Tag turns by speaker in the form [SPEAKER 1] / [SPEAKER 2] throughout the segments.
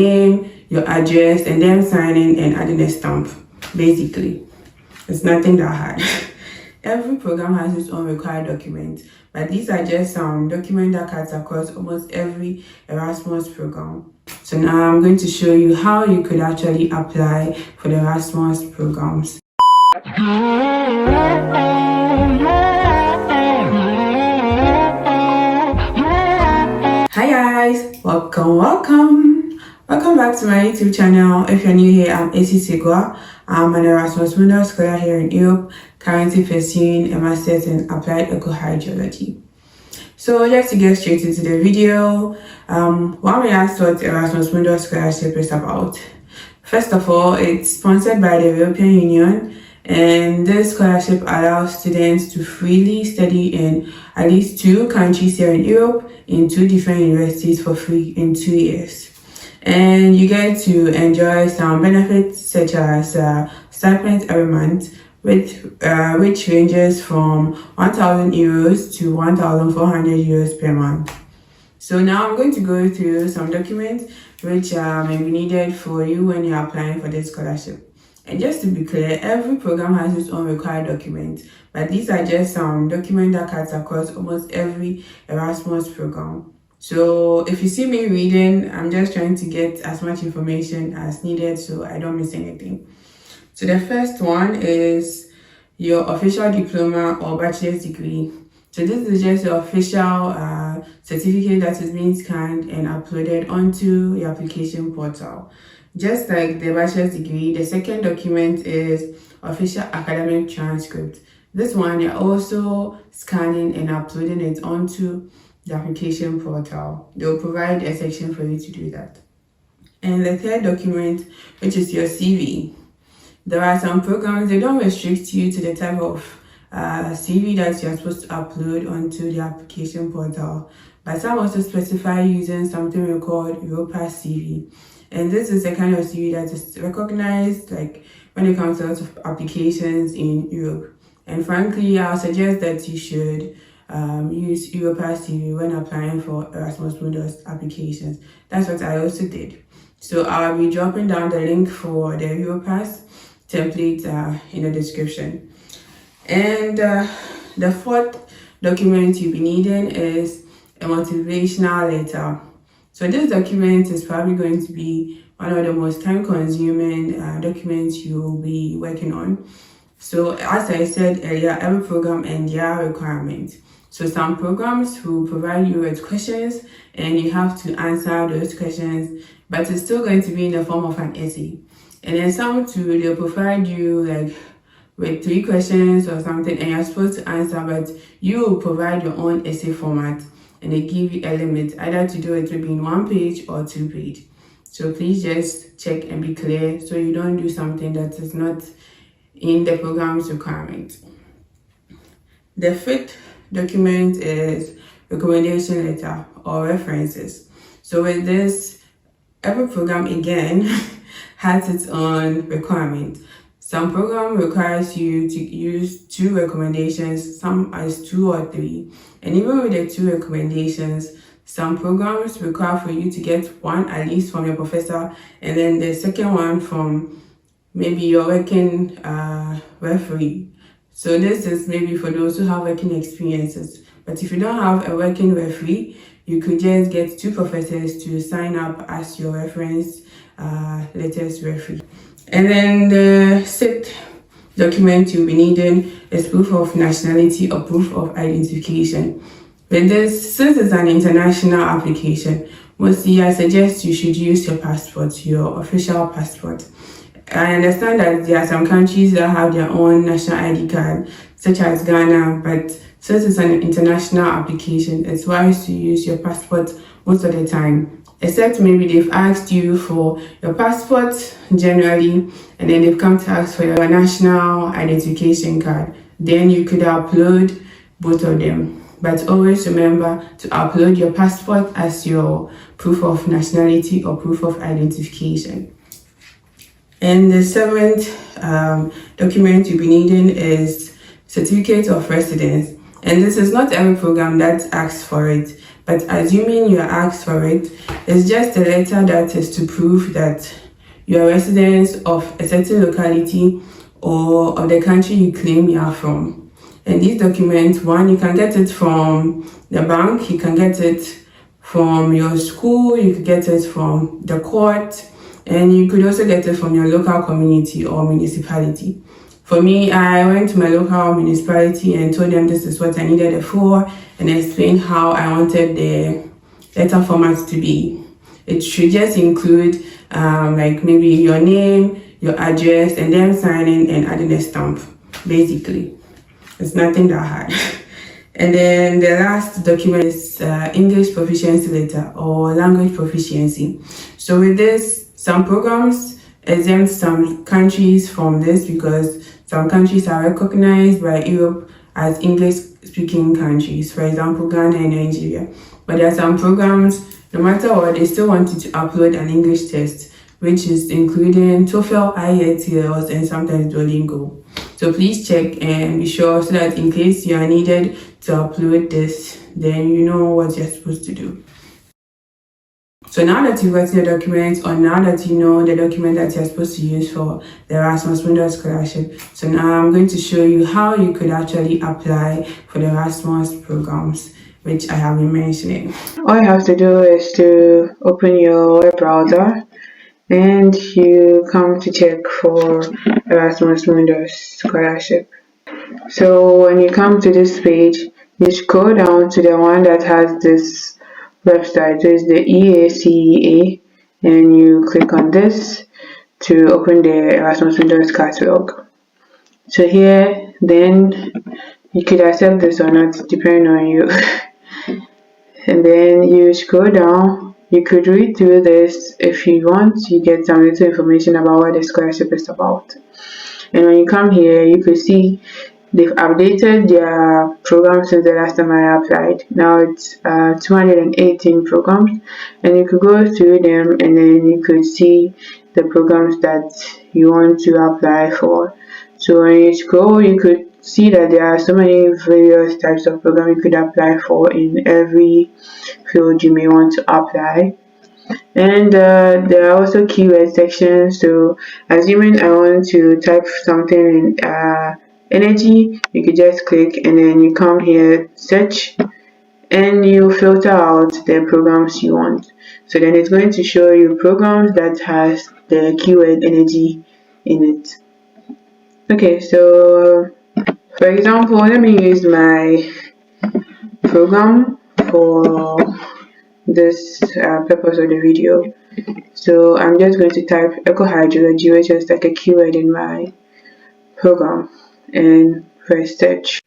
[SPEAKER 1] name, your address, and then signing and adding a stamp. Basically, it's nothing that hard. Every program has its own required documents, but these are just some documents that cuts across almost every Erasmus program. So now I'm going to show you how you could actually apply for the Erasmus programs. Hi guys, welcome back to my YouTube channel. If you're new here, I'm AC Segua. I'm an Erasmus Mundus scholar here in Europe, currently pursuing a master's in applied eco-hydrology. So just to get straight into the video, one may ask what Erasmus Mundus scholarship is about. First of all, it's sponsored by the European Union, and this scholarship allows students to freely study in at least 2 countries here in Europe in 2 different universities for free in 2 years. And you get to enjoy some benefits such as stipends every month, which ranges from 1,000 euros to 1,400 euros per month. So now I'm going to go through some documents which may be needed for you when you're applying for this scholarship. And just to be clear, every program has its own required documents, but these are just some documents that cuts across almost every Erasmus program. So if you see me reading, I'm just trying to get as much information as needed so I don't miss anything. So the first one is your official diploma or bachelor's degree. So this is just your official certificate that is being scanned and uploaded onto your application portal. Just like the bachelor's degree, the second document is official academic transcript. This one, you're also scanning and uploading it onto the application portal. They'll provide a section for you to do that. And the third document, which is your CV. There are some programs, they don't restrict you to the type of CV that you're supposed to upload onto the application portal, but some also specify using something we call Europass CV. And this is the kind of CV that is recognized like when it comes to lots of applications in Europe. And frankly, I'll suggest that you should use Europass CV when applying for Erasmus Mundus applications. That's what I also did. So I'll be dropping down the link for the Europass template in the description. And the fourth document you'll be needing is a motivational letter. So this document is probably going to be one of the most time-consuming documents you will be working on. So as I said earlier, every program and their requirements. So some programs will provide you with questions and you have to answer those questions, but it's still going to be in the form of an essay. And then some too, they'll provide you like with 3 questions or something and you're supposed to answer, but you will provide your own essay format and they give you a limit either to do it maybe in 1 page or 2 page. So please just check and be clear so you don't do something that is not in the program's requirement. The fifth document is recommendation letter or references. So with this, every program again has its own requirement. Some program requires you to use 2 recommendations, some as 2 or 3. And even with the 2 recommendations, some programs require for you to get 1 at least from your professor, and then the second one from maybe your working referee. So this is maybe for those who have working experiences. But if you don't have a working referee, you could just get 2 professors to sign up as your reference letters referee. And then the 6th document you'll be needing is proof of nationality or proof of identification. With this, since it's an international application, mostly I suggest you should use your passport, your official passport. I understand that there are some countries that have their own national ID card, such as Ghana, but since it's an international application, it's wise to use your passport most of the time. Except maybe they've asked you for your passport generally, and then they've come to ask for your national identification card. Then you could upload both of them. But always remember to upload your passport as your proof of nationality or proof of identification. And the 7th document you'll be needing is certificate of residence. And this is not every program that asks for it, But assuming you're asked for it, it's just a letter that is to prove that you're residents of a certain locality or of the country you claim you are from. And these documents, one, you can get it from the bank, you can get it from your school, you could get it from the court, and you could also get it from your local community or municipality. For me, I went to my local municipality and told them this is what I needed it for, and explained how I wanted the letter format to be. It should just include like maybe your name, your address, and then signing and adding a stamp, basically. It's nothing that hard. And then the last document is English proficiency letter or language proficiency. So with this, some programs exempt some countries from this because some countries are recognized by Europe as English-speaking countries, for example, Ghana and Nigeria. But there are some programs, no matter what, they still want you to upload an English test, which is including TOEFL, IELTS, and sometimes Duolingo. So please check and be sure so that in case you are needed to upload this, then you know what you're supposed to do. So now that you've got your documents, or now that you know the document that you're supposed to use for the Erasmus Mundus scholarship, so now I'm going to show you how you could actually apply for the Erasmus programs, which I have been mentioning. All you have to do is to open your web browser and you come to check for Erasmus Mundus scholarship. So when you come to this page, you scroll down to the one that has this website. So it's the EACEA, and you click on this to open the Erasmus Mundus catalog. So here, then you could accept this or not, depending on you. And then you scroll down. You could read through this if you want. You get some little information about what the scholarship is about. And when you come here, you could see they've updated their programs since the last time I applied. Now it's 218 programs, and you could go through them and then you could see the programs that you want to apply for. So when you scroll, you could see that there are so many various types of programs you could apply for in every field you may want to apply. And there are also keyword sections. So assuming I want to type something in energy, you could just click and then you come here, search, and you filter out the programs you want. So then it's going to show you programs that has the keyword energy in it. Okay, so for example, let me use my program for this purpose of the video. So I'm just going to type eco-hydrology, which is like a keyword in my program, and press search.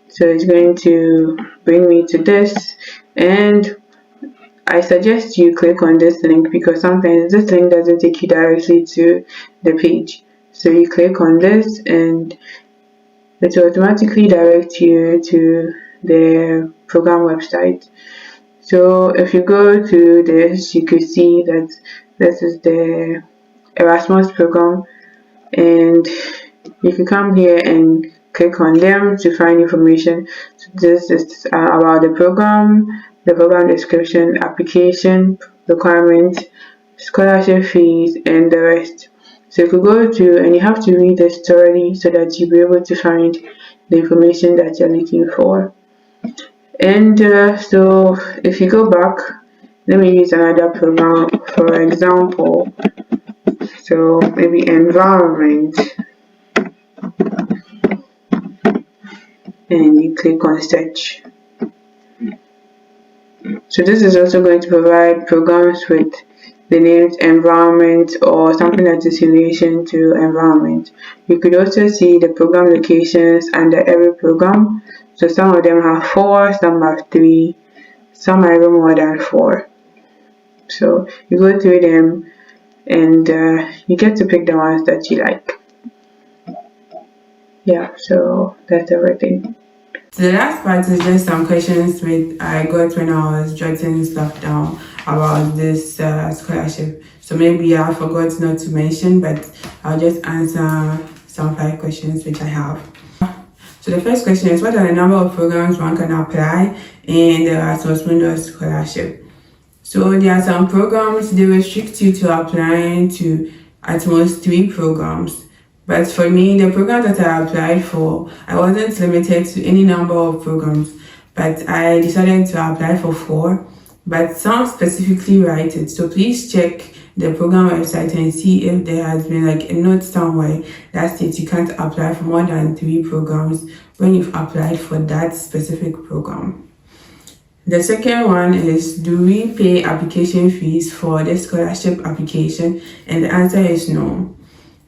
[SPEAKER 1] So it's going to bring me to this, and I suggest you click on this link because sometimes this link doesn't take you directly to the page. So you click on this and it will automatically direct you to the program website. So if you go to this, you could see that this is the Erasmus program, and you can come here and click on them to find information. So this is about the program description, application requirements, scholarship fees, and the rest. So you could go through and you have to read this thoroughly so that you'll be able to find the information that you're looking for. And so if you go back, let me use another program, for example, so maybe environment, and you click on search. So this is also going to provide programs with the names environment or something that is in relation to environment. You could also see the program locations under every program. So some of them have 4, some have 3, some are even more than 4. So you go through them and you get to pick the ones that you like. Yeah, so that's everything. So the last part is just some questions I got when I was jotting stuff down about this scholarship. So maybe I forgot not to mention, but I'll just answer some 5 questions which I have. So the first question is, what are the number of programs one can apply in the Erasmus Mundus scholarship? So there are some programs, they restrict you to applying to at most 3 programs. But for me, the program that I applied for, I wasn't limited to any number of programs, but I decided to apply for 4. But some specifically write it. So please check the program website and see if there has been like a note somewhere that states you can't apply for more than 3 programs when you've applied for that specific program. The second one is, do we pay application fees for the scholarship application? And the answer is no.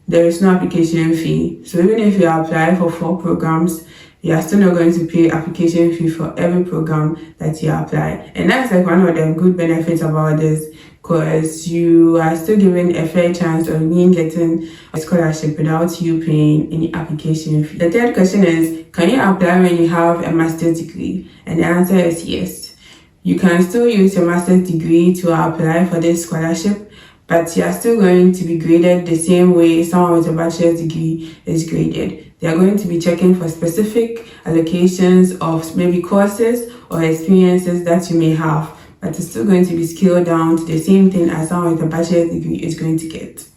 [SPEAKER 1] There is no application fee. So even if you apply for 4 programs, you are still not going to pay application fee for every program that you apply. And that's like one of the good benefits about this, because you are still given a fair chance of getting a scholarship without you paying any application fee. The third question is, can you apply when you have a master's degree? And the answer is yes. You can still use your master's degree to apply for this scholarship, but you are still going to be graded the same way someone with a bachelor's degree is graded. They are going to be checking for specific allocations of maybe courses or experiences that you may have, but it's still going to be scaled down to the same thing as someone with a bachelor's degree is going to get.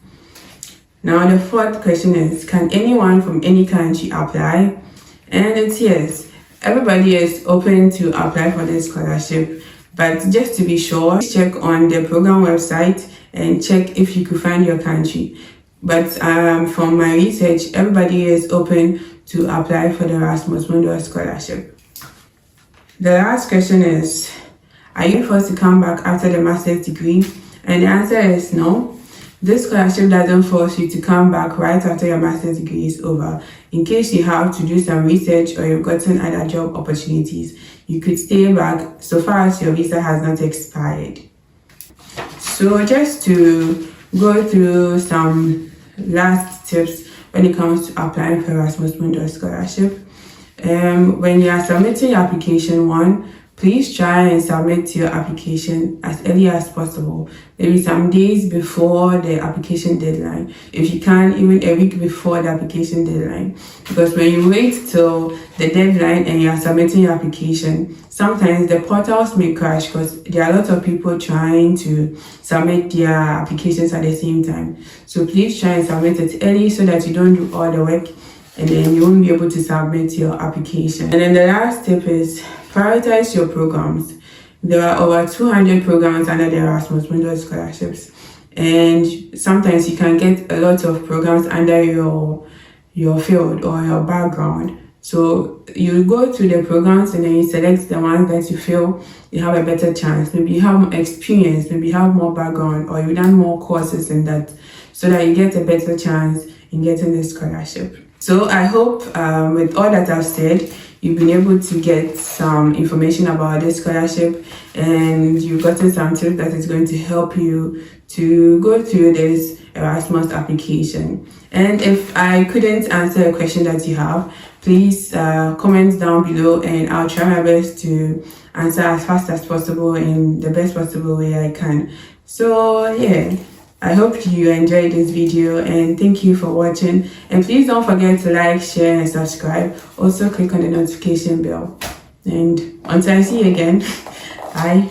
[SPEAKER 1] Now the fourth question is, can anyone from any country apply? And it's yes. Everybody is open to apply for this scholarship, but just to be sure, check on the program website and check if you could find your country. But from my research, everybody is open to apply for the Erasmus Mundus scholarship. The last question is, are you forced to come back after the master's degree? And the answer is no. This scholarship doesn't force you to come back right after your master's degree is over. In case you have to do some research or you've gotten other job opportunities, you could stay back so far as your visa has not expired. So just to go through some last tips when it comes to applying for Erasmus Mundus scholarship. When you are submitting your application, please try and submit your application as early as possible, maybe some days before the application deadline. If you can, even a week before the application deadline. Because when you wait till the deadline and you are submitting your application, sometimes the portals may crash because there are a lot of people trying to submit their applications at the same time. So please try and submit it early so that you don't do all the work and then you won't be able to submit your application. And then the last tip is, prioritize your programs. There are over 200 programs under the Erasmus Mundus scholarships, and sometimes you can get a lot of programs under your field or your background. So you go to the programs and then you select the ones that you feel you have a better chance. Maybe you have more experience, maybe you have more background, or you've done more courses in that, so that you get a better chance in getting this scholarship. So I hope with all that I've said, you've been able to get some information about this scholarship and you've gotten some tips that is going to help you to go through this Erasmus application. And if I couldn't answer a question that you have, please comment down below and I'll try my best to answer as fast as possible in the best possible way I can. So yeah, I hope you enjoyed this video and thank you for watching. And please don't forget to like, share and subscribe. Also click on the notification bell. And until I see you again, bye.